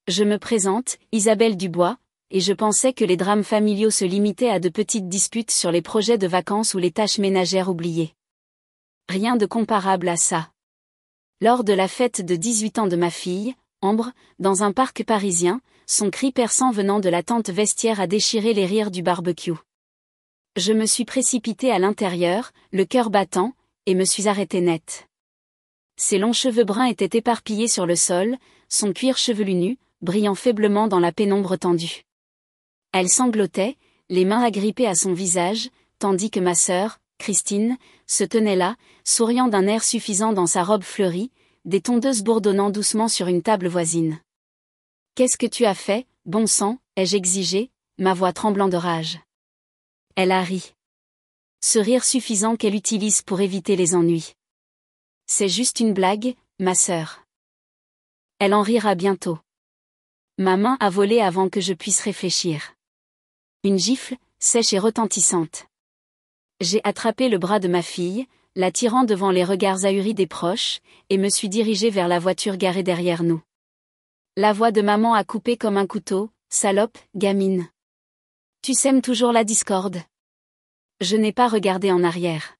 Je me présente, Isabelle Dubois, et je pensais que les drames familiaux se limitaient à de petites disputes sur les projets de vacances ou les tâches ménagères oubliées. Rien de comparable à ça. Lors de la fête de 18 ans de ma fille, Ambre, dans un parc parisien, son cri perçant venant de la tente vestiaire a déchiré les rires du barbecue. Je me suis précipitée à l'intérieur, le cœur battant, et me suis arrêtée net. Ses longs cheveux bruns étaient éparpillés sur le sol, son cuir chevelu nu, brillant faiblement dans la pénombre tendue. Elle sanglotait, les mains agrippées à son visage, tandis que ma sœur, Christine, se tenait là, souriant d'un air suffisant dans sa robe fleurie, des tondeuses bourdonnant doucement sur une table voisine. « Qu'est-ce que tu as fait, bon sang ?» ai-je exigé, ma voix tremblant de rage. Elle a ri. Ce rire suffisant qu'elle utilise pour éviter les ennuis. « C'est juste une blague, ma sœur. Elle en rira bientôt. » Ma main a volé avant que je puisse réfléchir. Une gifle, sèche et retentissante. J'ai attrapé le bras de ma fille, la tirant devant les regards ahuris des proches, et me suis dirigée vers la voiture garée derrière nous. La voix de maman a coupé comme un couteau, « Salope, gamine. Tu sèmes toujours la discorde. » Je n'ai pas regardé en arrière.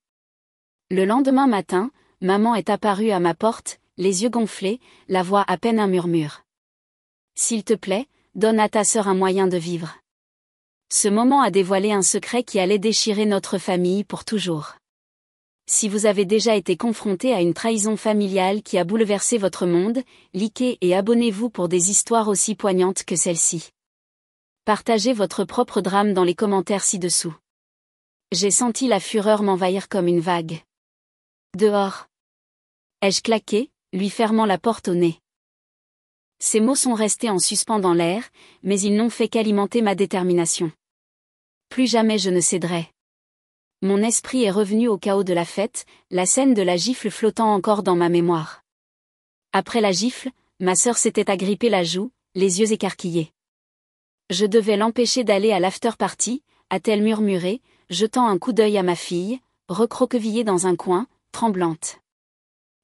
Le lendemain matin, maman est apparue à ma porte, les yeux gonflés, la voix à peine un murmure. « S'il te plaît, donne à ta sœur un moyen de vivre. » Ce moment a dévoilé un secret qui allait déchirer notre famille pour toujours. Si vous avez déjà été confronté à une trahison familiale qui a bouleversé votre monde, likez et abonnez-vous pour des histoires aussi poignantes que celle-ci. Partagez votre propre drame dans les commentaires ci-dessous. J'ai senti la fureur m'envahir comme une vague. Dehors. Ai-je claqué, lui fermant la porte au nez. Ces mots sont restés en suspens dans l'air, mais ils n'ont fait qu'alimenter ma détermination. Plus jamais je ne céderai. Mon esprit est revenu au chaos de la fête, la scène de la gifle flottant encore dans ma mémoire. Après la gifle, ma sœur s'était agrippée la joue, les yeux écarquillés. Je devais l'empêcher d'aller à l'after-party, a-t-elle murmuré, jetant un coup d'œil à ma fille, recroquevillée dans un coin, tremblante.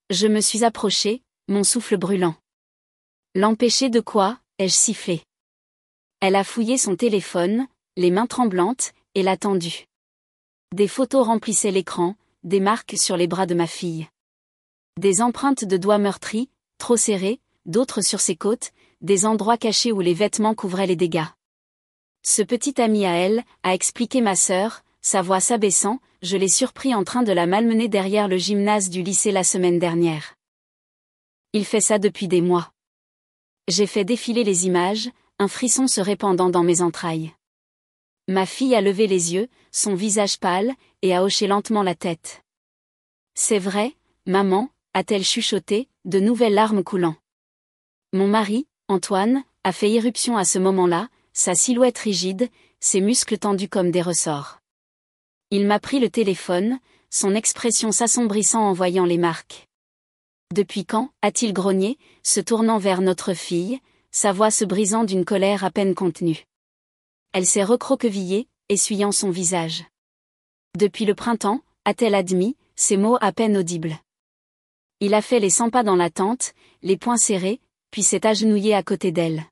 Je me suis approchée, mon souffle brûlant. L'empêcher de quoi, ai-je sifflé. Elle a fouillé son téléphone, les mains tremblantes, et l'a tendu. Des photos remplissaient l'écran, des marques sur les bras de ma fille. Des empreintes de doigts meurtris, trop serrées, d'autres sur ses côtes, des endroits cachés où les vêtements couvraient les dégâts. Ce petit ami à elle, a expliqué ma sœur, sa voix s'abaissant, je l'ai surpris en train de la malmener derrière le gymnase du lycée la semaine dernière. Il fait ça depuis des mois. J'ai fait défiler les images, un frisson se répandant dans mes entrailles. Ma fille a levé les yeux, son visage pâle, et a hoché lentement la tête. « C'est vrai, maman » a-t-elle chuchoté, de nouvelles larmes coulant. Mon mari, Antoine, a fait irruption à ce moment-là, sa silhouette rigide, ses muscles tendus comme des ressorts. Il m'a pris le téléphone, son expression s'assombrissant en voyant les marques. « Depuis quand » a-t-il grogné, se tournant vers notre fille, sa voix se brisant d'une colère à peine contenue. Elle s'est recroquevillée, essuyant son visage. « Depuis le printemps » a-t-elle admis, ses mots à peine audibles. Il a fait les 100 pas dans la tente, les poings serrés, puis s'est agenouillé à côté d'elle.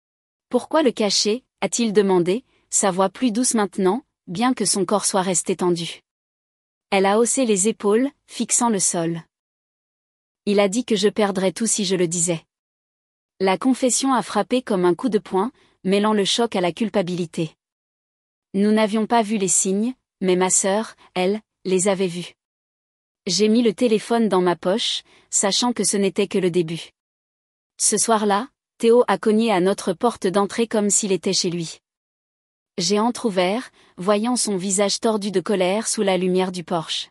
« Pourquoi le cacher » a-t-il demandé, sa voix plus douce maintenant, bien que son corps soit resté tendu. Elle a haussé les épaules, fixant le sol. Il a dit que je perdrais tout si je le disais. La confession a frappé comme un coup de poing, mêlant le choc à la culpabilité. Nous n'avions pas vu les signes, mais ma sœur, elle, les avait vus. J'ai mis le téléphone dans ma poche, sachant que ce n'était que le début. Ce soir-là, Théo a cogné à notre porte d'entrée comme s'il était chez lui. J'ai entrouvert, voyant son visage tordu de colère sous la lumière du porche.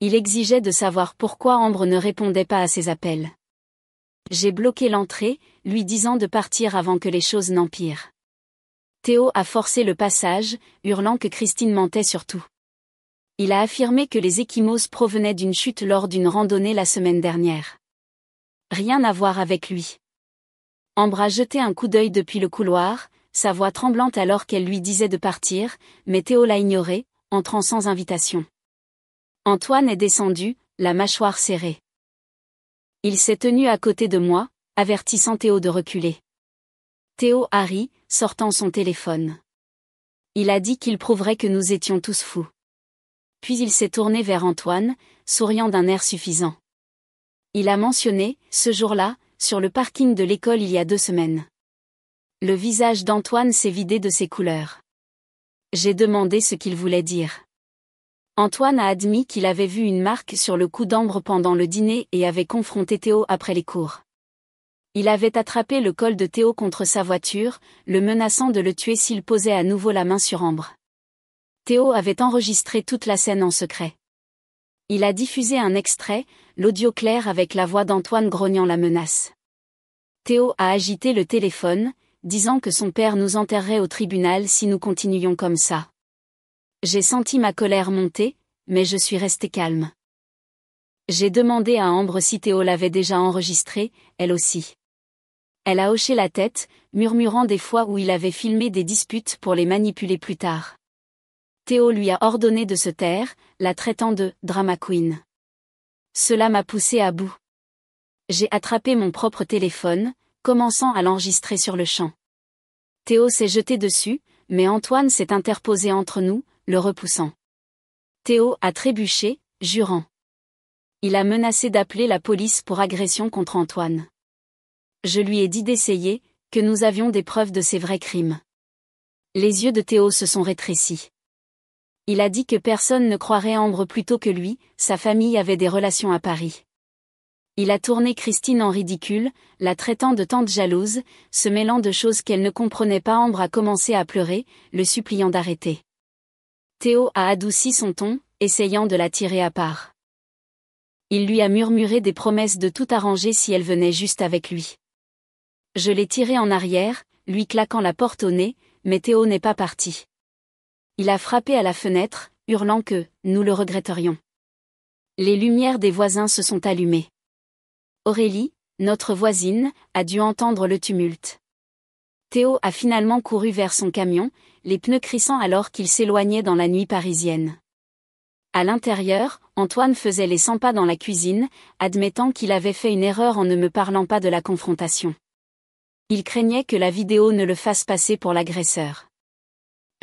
Il exigeait de savoir pourquoi Ambre ne répondait pas à ses appels. J'ai bloqué l'entrée, lui disant de partir avant que les choses n'empirent. Théo a forcé le passage, hurlant que Christine mentait sur tout. Il a affirmé que les ecchymoses provenaient d'une chute lors d'une randonnée la semaine dernière. Rien à voir avec lui. Ambre a jeté un coup d'œil depuis le couloir, sa voix tremblante alors qu'elle lui disait de partir, mais Théo l'a ignoré, entrant sans invitation. Antoine est descendu, la mâchoire serrée. Il s'est tenu à côté de moi, avertissant Théo de reculer. Théo a ri, sortant son téléphone. Il a dit qu'il prouverait que nous étions tous fous. Puis il s'est tourné vers Antoine, souriant d'un air suffisant. Il a mentionné, ce jour-là, sur le parking de l'école il y a 2 semaines. Le visage d'Antoine s'est vidé de ses couleurs. J'ai demandé ce qu'il voulait dire. Antoine a admis qu'il avait vu une marque sur le cou d'Ambre pendant le dîner et avait confronté Théo après les cours. Il avait attrapé le col de Théo contre sa voiture, le menaçant de le tuer s'il posait à nouveau la main sur Ambre. Théo avait enregistré toute la scène en secret. Il a diffusé un extrait, l'audio clair avec la voix d'Antoine grognant la menace. Théo a agité le téléphone, disant que son père nous enterrerait au tribunal si nous continuions comme ça. J'ai senti ma colère monter, mais je suis resté calme. J'ai demandé à Ambre si Théo l'avait déjà enregistré, elle aussi. Elle a hoché la tête, murmurant des fois où il avait filmé des disputes pour les manipuler plus tard. Théo lui a ordonné de se taire, la traitant de « drama queen ». Cela m'a poussé à bout. J'ai attrapé mon propre téléphone, commençant à l'enregistrer sur le champ. Théo s'est jeté dessus, mais Antoine s'est interposé entre nous, le repoussant. Théo a trébuché, jurant. Il a menacé d'appeler la police pour agression contre Antoine. Je lui ai dit d'essayer, que nous avions des preuves de ses vrais crimes. Les yeux de Théo se sont rétrécis. Il a dit que personne ne croirait Ambre plutôt que lui, sa famille avait des relations à Paris. Il a tourné Christine en ridicule, la traitant de tante jalouse, se mêlant de choses qu'elle ne comprenait pas. Ambre a commencé à pleurer, le suppliant d'arrêter. Théo a adouci son ton, essayant de la tirer à part. Il lui a murmuré des promesses de tout arranger si elle venait juste avec lui. Je l'ai tiré en arrière, lui claquant la porte au nez, mais Théo n'est pas parti. Il a frappé à la fenêtre, hurlant que « nous le regretterions ». Les lumières des voisins se sont allumées. Aurélie, notre voisine, a dû entendre le tumulte. Théo a finalement couru vers son camion, les pneus crissant alors qu'il s'éloignait dans la nuit parisienne. À l'intérieur, Antoine faisait les 100 pas dans la cuisine, admettant qu'il avait fait une erreur en ne me parlant pas de la confrontation. Il craignait que la vidéo ne le fasse passer pour l'agresseur.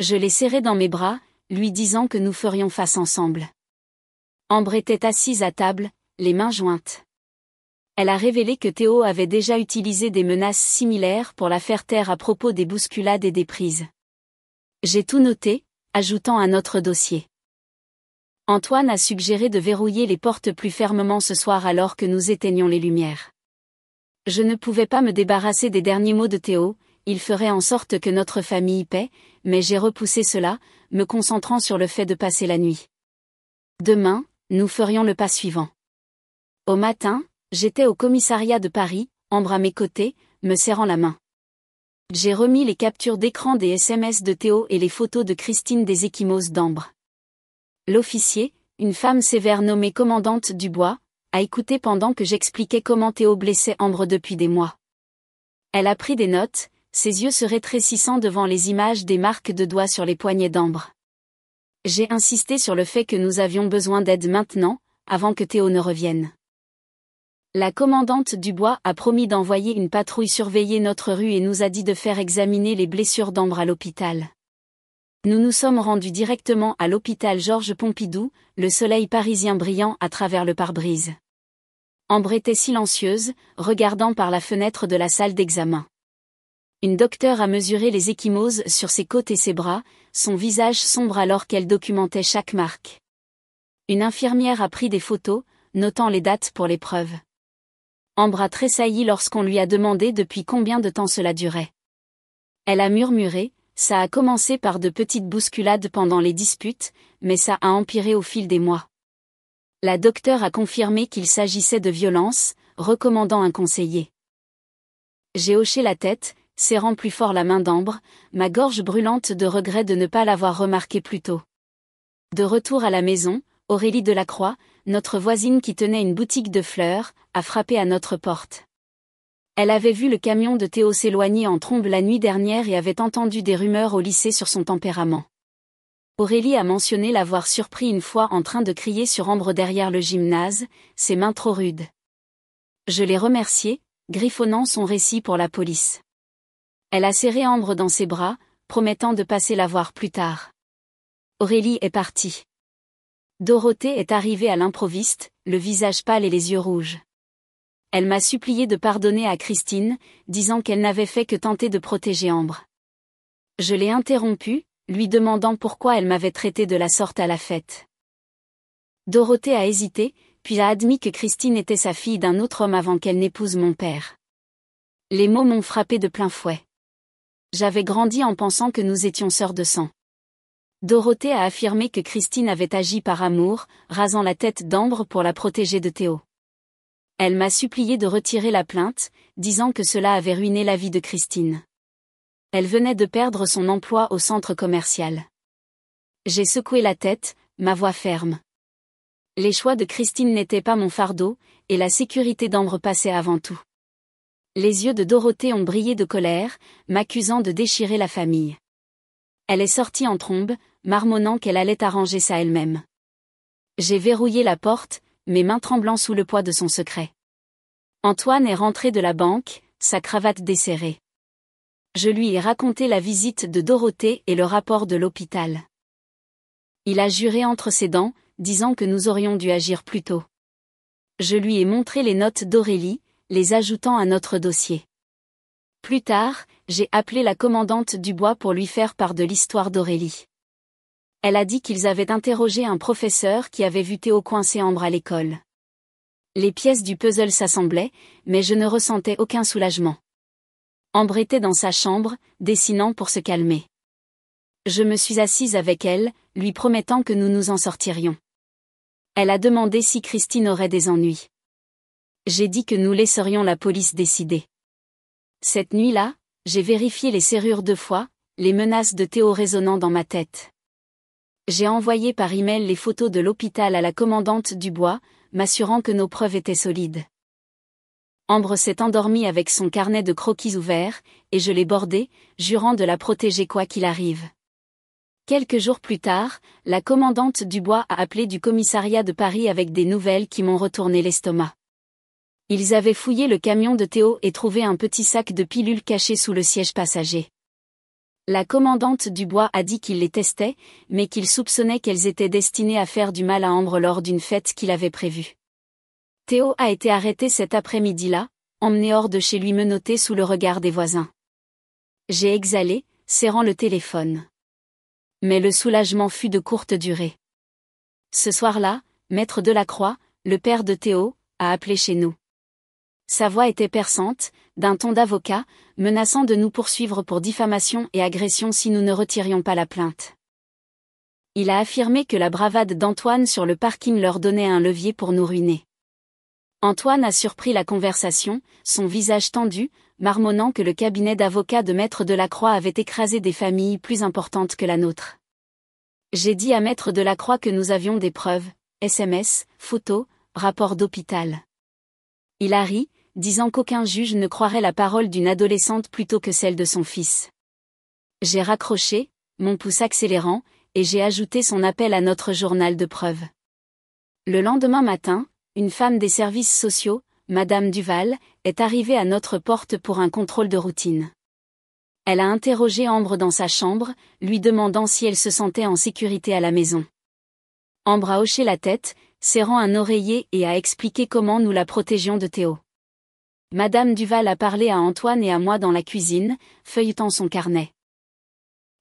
Je l'ai serré dans mes bras, lui disant que nous ferions face ensemble. Ambre était assise à table, les mains jointes. Elle a révélé que Théo avait déjà utilisé des menaces similaires pour la faire taire à propos des bousculades et des prises. J'ai tout noté, ajoutant à notre dossier. Antoine a suggéré de verrouiller les portes plus fermement ce soir alors que nous éteignions les lumières. Je ne pouvais pas me débarrasser des derniers mots de Théo, il ferait en sorte que notre famille paie, mais j'ai repoussé cela, me concentrant sur le fait de passer la nuit. Demain, nous ferions le pas suivant. Au matin, j'étais au commissariat de Paris, Ambre à mes côtés, me serrant la main. J'ai remis les captures d'écran des SMS de Théo et les photos de Christine des ecchymoses d'Ambre. L'officier, une femme sévère nommée commandante Dubois, a écouté pendant que j'expliquais comment Théo blessait Ambre depuis des mois. Elle a pris des notes, ses yeux se rétrécissant devant les images des marques de doigts sur les poignets d'Ambre. J'ai insisté sur le fait que nous avions besoin d'aide maintenant, avant que Théo ne revienne. La commandante Dubois a promis d'envoyer une patrouille surveiller notre rue et nous a dit de faire examiner les blessures d'Ambre à l'hôpital. Nous nous sommes rendus directement à l'hôpital Georges Pompidou, le soleil parisien brillant à travers le pare-brise. Ambre était silencieuse, regardant par la fenêtre de la salle d'examen. Une docteure a mesuré les ecchymoses sur ses côtes et ses bras, son visage sombre alors qu'elle documentait chaque marque. Une infirmière a pris des photos, notant les dates pour l'épreuve. Ambre a tressailli lorsqu'on lui a demandé depuis combien de temps cela durait. Elle a murmuré, ça a commencé par de petites bousculades pendant les disputes, mais ça a empiré au fil des mois. La docteure a confirmé qu'il s'agissait de violence, recommandant un conseiller. J'ai hoché la tête, serrant plus fort la main d'Ambre, ma gorge brûlante de regret de ne pas l'avoir remarqué plus tôt. De retour à la maison, Aurélie Delacroix, notre voisine qui tenait une boutique de fleurs, a frappé à notre porte. Elle avait vu le camion de Théo s'éloigner en trombe la nuit dernière et avait entendu des rumeurs au lycée sur son tempérament. Aurélie a mentionné l'avoir surpris une fois en train de crier sur Ambre derrière le gymnase, ses mains trop rudes. Je l'ai remercié, griffonnant son récit pour la police. Elle a serré Ambre dans ses bras, promettant de passer la voir plus tard. Aurélie est partie. Dorothée est arrivée à l'improviste, le visage pâle et les yeux rouges. Elle m'a supplié de pardonner à Christine, disant qu'elle n'avait fait que tenter de protéger Ambre. Je l'ai interrompue, lui demandant pourquoi elle m'avait traité de la sorte à la fête. Dorothée a hésité, puis a admis que Christine était sa fille d'un autre homme avant qu'elle n'épouse mon père. Les mots m'ont frappé de plein fouet. J'avais grandi en pensant que nous étions sœurs de sang. Dorothée a affirmé que Christine avait agi par amour, rasant la tête d'Ambre pour la protéger de Théo. Elle m'a supplié de retirer la plainte, disant que cela avait ruiné la vie de Christine. Elle venait de perdre son emploi au centre commercial. J'ai secoué la tête, ma voix ferme. Les choix de Christine n'étaient pas mon fardeau, et la sécurité d'Ambre passait avant tout. Les yeux de Dorothée ont brillé de colère, m'accusant de déchirer la famille. Elle est sortie en trombe, marmonnant qu'elle allait arranger ça elle-même. J'ai verrouillé la porte, mes mains tremblant sous le poids de son secret. Antoine est rentré de la banque, sa cravate desserrée. Je lui ai raconté la visite de Dorothée et le rapport de l'hôpital. Il a juré entre ses dents, disant que nous aurions dû agir plus tôt. Je lui ai montré les notes d'Aurélie, les ajoutant à notre dossier. Plus tard, j'ai appelé la commandante Dubois pour lui faire part de l'histoire d'Aurélie. Elle a dit qu'ils avaient interrogé un professeur qui avait vu Théo coincer Ambre à l'école. Les pièces du puzzle s'assemblaient, mais je ne ressentais aucun soulagement. Ambre était dans sa chambre, dessinant pour se calmer. Je me suis assise avec elle, lui promettant que nous nous en sortirions. Elle a demandé si Christine aurait des ennuis. J'ai dit que nous laisserions la police décider. Cette nuit-là, j'ai vérifié les serrures 2 fois, les menaces de Théo résonnant dans ma tête. J'ai envoyé par email les photos de l'hôpital à la commandante Dubois, m'assurant que nos preuves étaient solides. Ambre s'est endormie avec son carnet de croquis ouvert, et je l'ai bordé, jurant de la protéger quoi qu'il arrive. Quelques jours plus tard, la commandante Dubois a appelé du commissariat de Paris avec des nouvelles qui m'ont retourné l'estomac. Ils avaient fouillé le camion de Théo et trouvé un petit sac de pilules caché sous le siège passager. La commandante Dubois a dit qu'il les testait, mais qu'il soupçonnait qu'elles étaient destinées à faire du mal à Ambre lors d'une fête qu'il avait prévue. Théo a été arrêté cet après-midi-là, emmené hors de chez lui menotté sous le regard des voisins. J'ai exhalé, serrant le téléphone. Mais le soulagement fut de courte durée. Ce soir-là, Maître Delacroix, le père de Théo, a appelé chez nous. Sa voix était perçante, d'un ton d'avocat, menaçant de nous poursuivre pour diffamation et agression si nous ne retirions pas la plainte. Il a affirmé que la bravade d'Antoine sur le parking leur donnait un levier pour nous ruiner. Antoine a surpris la conversation, son visage tendu, marmonnant que le cabinet d'avocats de Maître Delacroix avait écrasé des familles plus importantes que la nôtre. J'ai dit à Maître Delacroix que nous avions des preuves, SMS, photos, rapports d'hôpital. Il a ri, disant qu'aucun juge ne croirait la parole d'une adolescente plutôt que celle de son fils. J'ai raccroché, mon pouce accélérant, et j'ai ajouté son appel à notre journal de preuves. Le lendemain matin, une femme des services sociaux, Madame Duval, est arrivée à notre porte pour un contrôle de routine. Elle a interrogé Ambre dans sa chambre, lui demandant si elle se sentait en sécurité à la maison. Ambre a hoché la tête, serrant un oreiller et a expliqué comment nous la protégions de Théo. Madame Duval a parlé à Antoine et à moi dans la cuisine, feuilletant son carnet.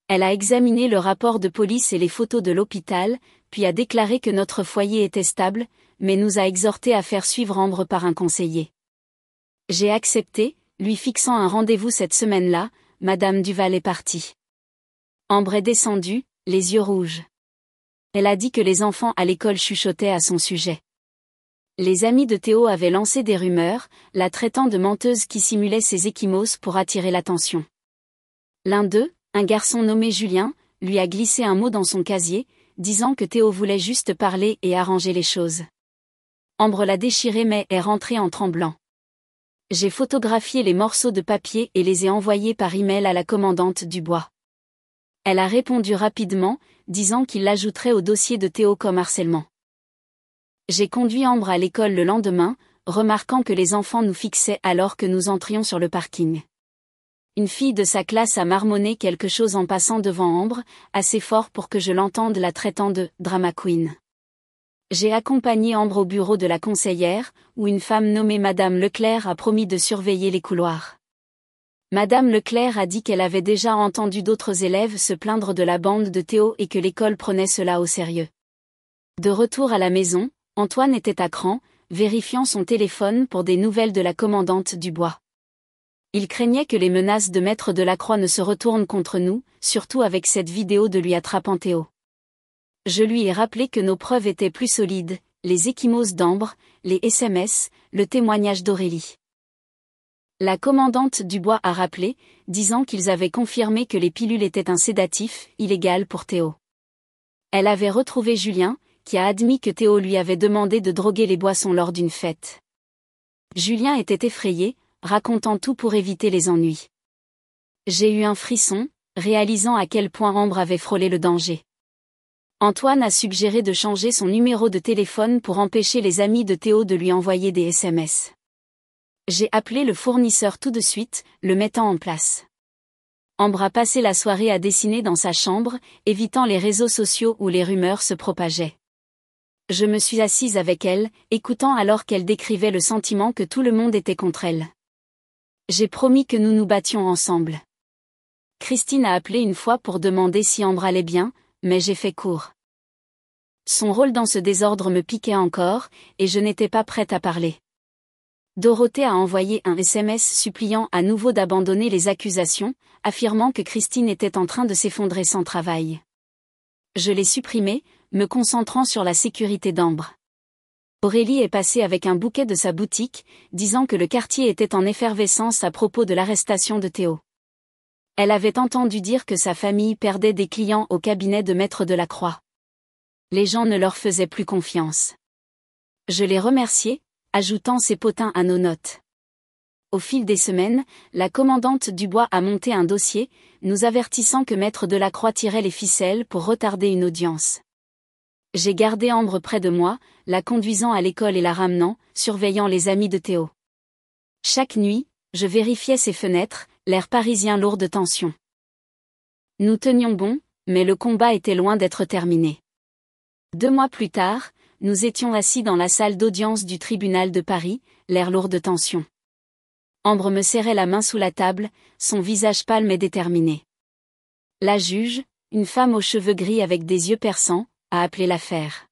Elle a examiné le rapport de police et les photos de l'hôpital, puis a déclaré que notre foyer était stable, mais nous a exhorté à faire suivre Ambre par un conseiller. J'ai accepté, lui fixant un rendez-vous cette semaine-là, Madame Duval est partie. Ambre est descendue, les yeux rouges. Elle a dit que les enfants à l'école chuchotaient à son sujet. Les amis de Théo avaient lancé des rumeurs, la traitant de menteuse qui simulait ses ecchymoses pour attirer l'attention. L'un d'eux, un garçon nommé Julien, lui a glissé un mot dans son casier, disant que Théo voulait juste parler et arranger les choses. Ambre l'a déchiré mais est rentrée en tremblant. J'ai photographié les morceaux de papier et les ai envoyés par email à la commandante Dubois. Elle a répondu rapidement, disant qu'il l'ajouterait au dossier de Théo comme harcèlement. J'ai conduit Ambre à l'école le lendemain, remarquant que les enfants nous fixaient alors que nous entrions sur le parking. Une fille de sa classe a marmonné quelque chose en passant devant Ambre, assez fort pour que je l'entende la traitant de « drama queen ». J'ai accompagné Ambre au bureau de la conseillère, où une femme nommée Madame Leclerc a promis de surveiller les couloirs. Madame Leclerc a dit qu'elle avait déjà entendu d'autres élèves se plaindre de la bande de Théo et que l'école prenait cela au sérieux. De retour à la maison, Antoine était à cran, vérifiant son téléphone pour des nouvelles de la commandante Dubois. Il craignait que les menaces de Maître Delacroix ne se retournent contre nous, surtout avec cette vidéo de lui attrapant Théo. Je lui ai rappelé que nos preuves étaient plus solides, les ecchymoses d'Ambre, les SMS, le témoignage d'Aurélie. La commandante Dubois a rappelé, disant qu'ils avaient confirmé que les pilules étaient un sédatif, illégal pour Théo. Elle avait retrouvé Julien, qui a admis que Théo lui avait demandé de droguer les boissons lors d'une fête. Julien était effrayé, racontant tout pour éviter les ennuis. J'ai eu un frisson, réalisant à quel point Ambre avait frôlé le danger. Antoine a suggéré de changer son numéro de téléphone pour empêcher les amis de Théo de lui envoyer des SMS. J'ai appelé le fournisseur tout de suite, le mettant en place. Ambre a passé la soirée à dessiner dans sa chambre, évitant les réseaux sociaux où les rumeurs se propageaient. Je me suis assise avec elle, écoutant alors qu'elle décrivait le sentiment que tout le monde était contre elle. J'ai promis que nous nous battions ensemble. Christine a appelé une fois pour demander si Ambre allait bien, mais j'ai fait court. Son rôle dans ce désordre me piquait encore, et je n'étais pas prête à parler. Dorothée a envoyé un SMS suppliant à nouveau d'abandonner les accusations, affirmant que Christine était en train de s'effondrer sans travail. Je l'ai supprimé, me concentrant sur la sécurité d'Ambre. Aurélie est passée avec un bouquet de sa boutique, disant que le quartier était en effervescence à propos de l'arrestation de Théo. Elle avait entendu dire que sa famille perdait des clients au cabinet de Maître Delacroix. Les gens ne leur faisaient plus confiance. Je l'ai remerciée, ajoutant ses potins à nos notes. Au fil des semaines, la commandante Dubois a monté un dossier, nous avertissant que Maître Delacroix tirait les ficelles pour retarder une audience. J'ai gardé Ambre près de moi, la conduisant à l'école et la ramenant, surveillant les amis de Théo. Chaque nuit, je vérifiais ses fenêtres, l'air parisien lourd de tension. Nous tenions bon, mais le combat était loin d'être terminé. 2 mois plus tard, nous étions assis dans la salle d'audience du tribunal de Paris, l'air lourd de tension. Ambre me serrait la main sous la table, son visage pâle mais déterminé. La juge, une femme aux cheveux gris avec des yeux perçants, a appelé l'affaire.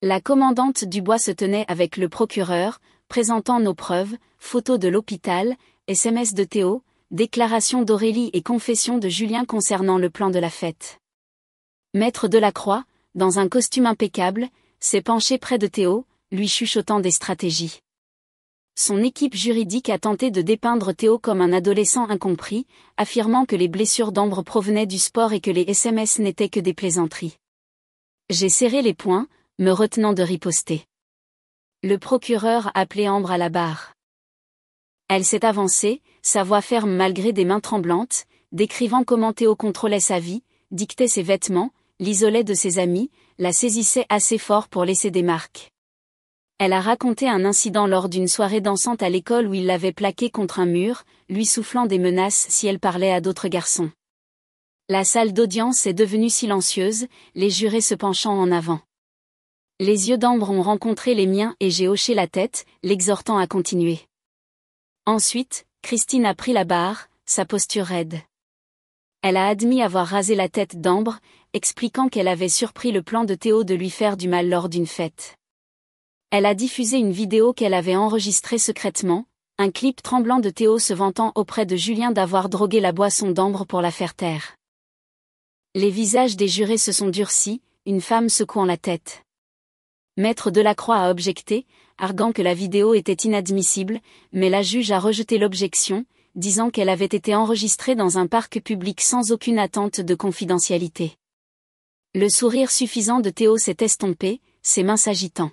La commandante Dubois se tenait avec le procureur, présentant nos preuves, photos de l'hôpital, SMS de Théo, déclaration d'Aurélie et confession de Julien concernant le plan de la fête. Maître Delacroix, dans un costume impeccable, s'est penché près de Théo, lui chuchotant des stratégies. Son équipe juridique a tenté de dépeindre Théo comme un adolescent incompris, affirmant que les blessures d'Ambre provenaient du sport et que les SMS n'étaient que des plaisanteries. J'ai serré les poings, me retenant de riposter. Le procureur a appelé Ambre à la barre. Elle s'est avancée, sa voix ferme malgré des mains tremblantes, décrivant comment Théo contrôlait sa vie, dictait ses vêtements, l'isolait de ses amis, la saisissait assez fort pour laisser des marques. Elle a raconté un incident lors d'une soirée dansante à l'école où il l'avait plaquée contre un mur, lui soufflant des menaces si elle parlait à d'autres garçons. La salle d'audience est devenue silencieuse, les jurés se penchant en avant. Les yeux d'Ambre ont rencontré les miens et j'ai hoché la tête, l'exhortant à continuer. Ensuite, Christine a pris la barre, sa posture raide. Elle a admis avoir rasé la tête d'Ambre, expliquant qu'elle avait surpris le plan de Théo de lui faire du mal lors d'une fête. Elle a diffusé une vidéo qu'elle avait enregistrée secrètement, un clip tremblant de Théo se vantant auprès de Julien d'avoir drogué la boisson d'Ambre pour la faire taire. Les visages des jurés se sont durcis, une femme secouant la tête. Maître Delacroix a objecté, arguant que la vidéo était inadmissible, mais la juge a rejeté l'objection, disant qu'elle avait été enregistrée dans un parc public sans aucune attente de confidentialité. Le sourire suffisant de Théo s'est estompé, ses mains s'agitant.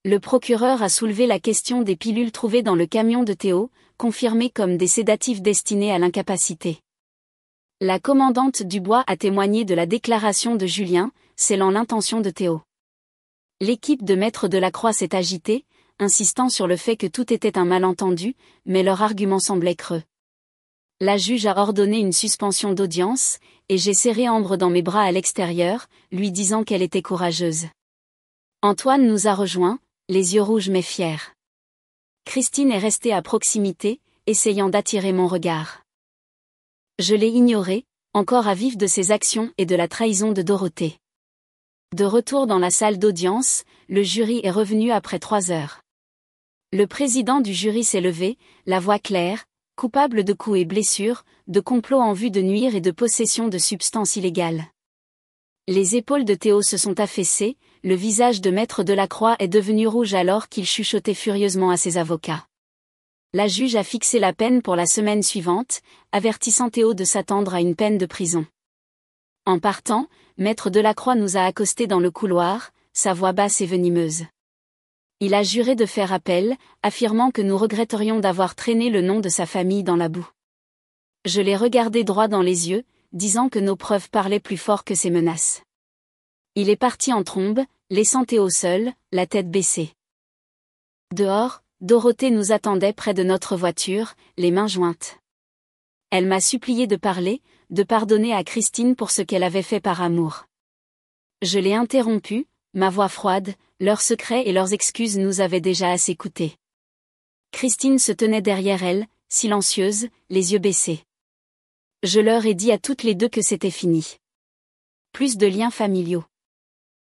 Le procureur a soulevé la question des pilules trouvées dans le camion de Théo, confirmées comme des sédatifs destinés à l'incapacité. La commandante Dubois a témoigné de la déclaration de Julien, scellant l'intention de Théo. L'équipe de Maître Delacroix s'est agitée, insistant sur le fait que tout était un malentendu, mais leur argument semblait creux. La juge a ordonné une suspension d'audience, et j'ai serré Ambre dans mes bras à l'extérieur, lui disant qu'elle était courageuse. Antoine nous a rejoints, les yeux rouges mais fiers. Christine est restée à proximité, essayant d'attirer mon regard. Je l'ai ignorée, encore à vif de ses actions et de la trahison de Dorothée. De retour dans la salle d'audience, le jury est revenu après 3 heures. Le président du jury s'est levé, la voix claire, coupable de coups et blessures, de complot en vue de nuire et de possession de substances illégales. Les épaules de Théo se sont affaissées, le visage de Maître Delacroix est devenu rouge alors qu'il chuchotait furieusement à ses avocats. La juge a fixé la peine pour la semaine suivante, avertissant Théo de s'attendre à une peine de prison. En partant, Maître Delacroix nous a accostés dans le couloir, sa voix basse et venimeuse. Il a juré de faire appel, affirmant que nous regretterions d'avoir traîné le nom de sa famille dans la boue. Je l'ai regardé droit dans les yeux, disant que nos preuves parlaient plus fort que ses menaces. Il est parti en trombe, laissant Théo seul, la tête baissée. Dehors, Dorothée nous attendait près de notre voiture, les mains jointes. Elle m'a supplié de parler, de pardonner à Christine pour ce qu'elle avait fait par amour. Je l'ai interrompue, ma voix froide, leurs secrets et leurs excuses nous avaient déjà assez coûté. Christine se tenait derrière elle, silencieuse, les yeux baissés. Je leur ai dit à toutes les deux que c'était fini. Plus de liens familiaux.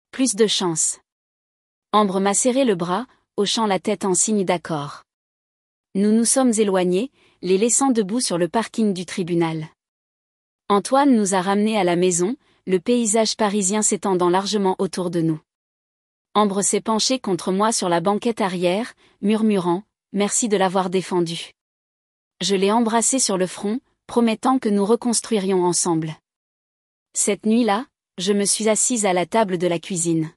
Plus de chance. Ambre m'a serré le bras, hochant la tête en signe d'accord. Nous nous sommes éloignés, les laissant debout sur le parking du tribunal. Antoine nous a ramenés à la maison, le paysage parisien s'étendant largement autour de nous. Ambre s'est penchée contre moi sur la banquette arrière, murmurant « Merci de l'avoir défendu ». Je l'ai embrassée sur le front, promettant que nous reconstruirions ensemble. Cette nuit-là, je me suis assise à la table de la cuisine.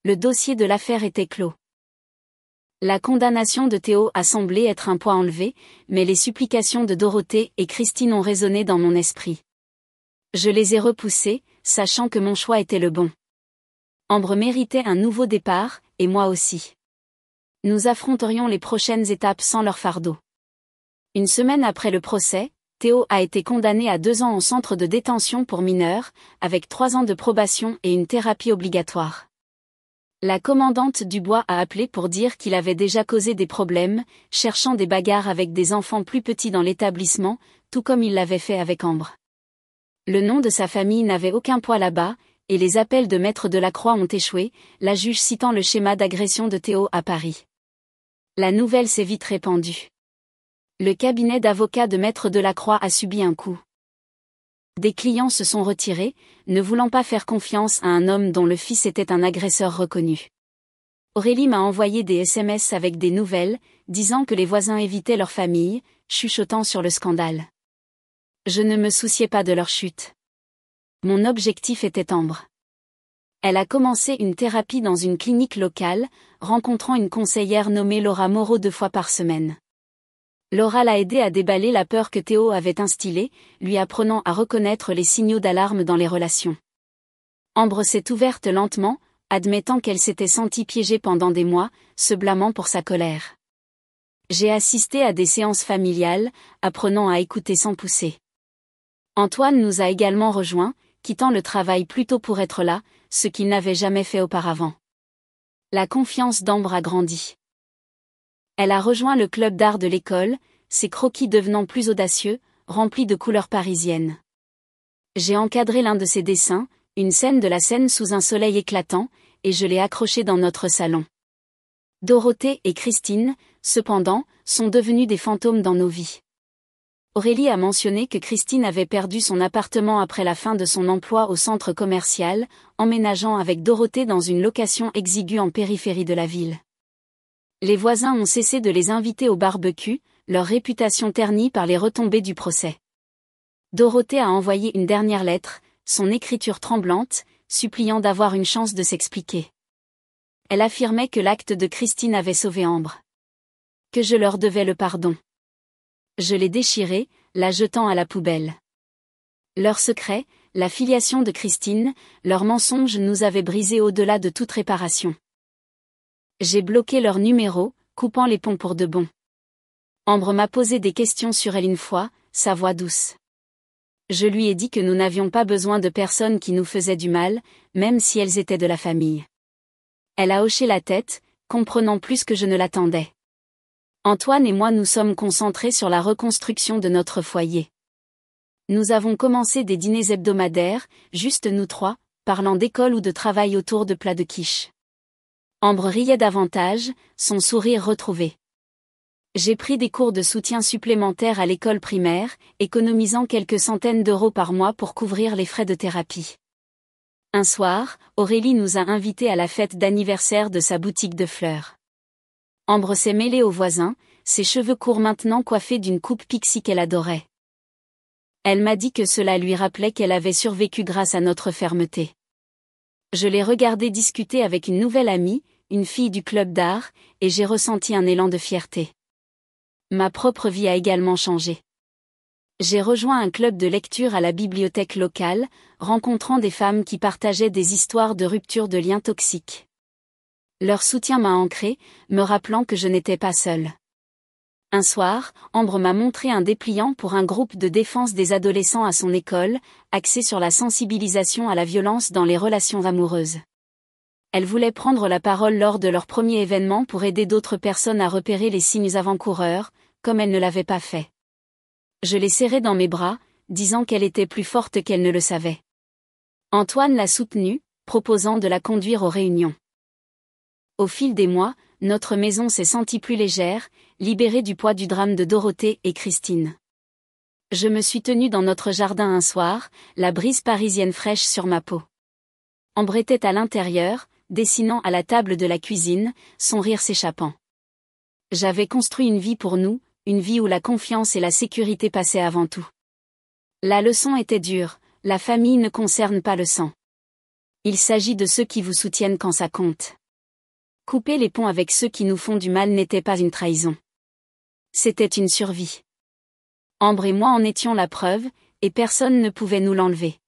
Le dossier de l'affaire était clos. La condamnation de Théo a semblé être un poids enlevé, mais les supplications de Dorothée et Christine ont résonné dans mon esprit. Je les ai repoussées, sachant que mon choix était le bon. Ambre méritait un nouveau départ, et moi aussi. Nous affronterions les prochaines étapes sans leur fardeau. Une semaine après le procès, Théo a été condamné à 2 ans en centre de détention pour mineurs, avec 3 ans de probation et une thérapie obligatoire. La commandante Dubois a appelé pour dire qu'il avait déjà causé des problèmes, cherchant des bagarres avec des enfants plus petits dans l'établissement, tout comme il l'avait fait avec Ambre. Le nom de sa famille n'avait aucun poids là-bas, et les appels de Maître Delacroix ont échoué, la juge citant le schéma d'agression de Théo à Paris. La nouvelle s'est vite répandue. Le cabinet d'avocats de Maître Delacroix a subi un coup. Des clients se sont retirés, ne voulant pas faire confiance à un homme dont le fils était un agresseur reconnu. Aurélie m'a envoyé des SMS avec des nouvelles, disant que les voisins évitaient leur famille, chuchotant sur le scandale. Je ne me souciais pas de leur chute. Mon objectif était Ambre. Elle a commencé une thérapie dans une clinique locale, rencontrant une conseillère nommée Laura Moreau 2 fois par semaine. Laura l'a aidé à déballer la peur que Théo avait instillée, lui apprenant à reconnaître les signaux d'alarme dans les relations. Ambre s'est ouverte lentement, admettant qu'elle s'était sentie piégée pendant des mois, se blâmant pour sa colère. J'ai assisté à des séances familiales, apprenant à écouter sans pousser. Antoine nous a également rejoints, quittant le travail plus tôt pour être là, ce qu'il n'avait jamais fait auparavant. La confiance d'Ambre a grandi. Elle a rejoint le club d'art de l'école, ses croquis devenant plus audacieux, remplis de couleurs parisiennes. J'ai encadré l'un de ses dessins, une scène de la Seine sous un soleil éclatant, et je l'ai accroché dans notre salon. Dorothée et Christine, cependant, sont devenues des fantômes dans nos vies. Aurélie a mentionné que Christine avait perdu son appartement après la fin de son emploi au centre commercial, emménageant avec Dorothée dans une location exiguë en périphérie de la ville. Les voisins ont cessé de les inviter au barbecue, leur réputation ternie par les retombées du procès. Dorothée a envoyé une dernière lettre, son écriture tremblante, suppliant d'avoir une chance de s'expliquer. Elle affirmait que l'acte de Christine avait sauvé Ambre. Que je leur devais le pardon. Je l'ai déchirée, la jetant à la poubelle. Leur secret, la filiation de Christine, leurs mensonges nous avaient brisés au-delà de toute réparation. J'ai bloqué leur numéro, coupant les ponts pour de bon. Ambre m'a posé des questions sur elle une fois, sa voix douce. Je lui ai dit que nous n'avions pas besoin de personnes qui nous faisaient du mal, même si elles étaient de la famille. Elle a hoché la tête, comprenant plus que je ne l'attendais. Antoine et moi nous sommes concentrés sur la reconstruction de notre foyer. Nous avons commencé des dîners hebdomadaires, juste nous trois, parlant d'école ou de travail autour de plats de quiche. Ambre riait davantage, son sourire retrouvé. J'ai pris des cours de soutien supplémentaires à l'école primaire, économisant quelques centaines d'euros par mois pour couvrir les frais de thérapie. Un soir, Aurélie nous a invités à la fête d'anniversaire de sa boutique de fleurs. Ambre s'est mêlée aux voisins, ses cheveux courts maintenant coiffés d'une coupe pixie qu'elle adorait. Elle m'a dit que cela lui rappelait qu'elle avait survécu grâce à notre fermeté. Je l'ai regardée discuter avec une nouvelle amie, une fille du club d'art, et j'ai ressenti un élan de fierté. Ma propre vie a également changé. J'ai rejoint un club de lecture à la bibliothèque locale, rencontrant des femmes qui partageaient des histoires de rupture de liens toxiques. Leur soutien m'a ancré, me rappelant que je n'étais pas seule. Un soir, Ambre m'a montré un dépliant pour un groupe de défense des adolescents à son école, axé sur la sensibilisation à la violence dans les relations amoureuses. Elle voulait prendre la parole lors de leur premier événement pour aider d'autres personnes à repérer les signes avant-coureurs, comme elle ne l'avait pas fait. Je l'ai serrée dans mes bras, disant qu'elle était plus forte qu'elle ne le savait. Antoine l'a soutenue, proposant de la conduire aux réunions. Au fil des mois, notre maison s'est sentie plus légère, libérée du poids du drame de Dorothée et Christine. Je me suis tenue dans notre jardin un soir, la brise parisienne fraîche sur ma peau. Ambre était à l'intérieur, dessinant à la table de la cuisine, son rire s'échappant. J'avais construit une vie pour nous, une vie où la confiance et la sécurité passaient avant tout. La leçon était dure, la famille ne concerne pas le sang. Il s'agit de ceux qui vous soutiennent quand ça compte. Couper les ponts avec ceux qui nous font du mal n'était pas une trahison. C'était une survie. Ambre et moi en étions la preuve, et personne ne pouvait nous l'enlever.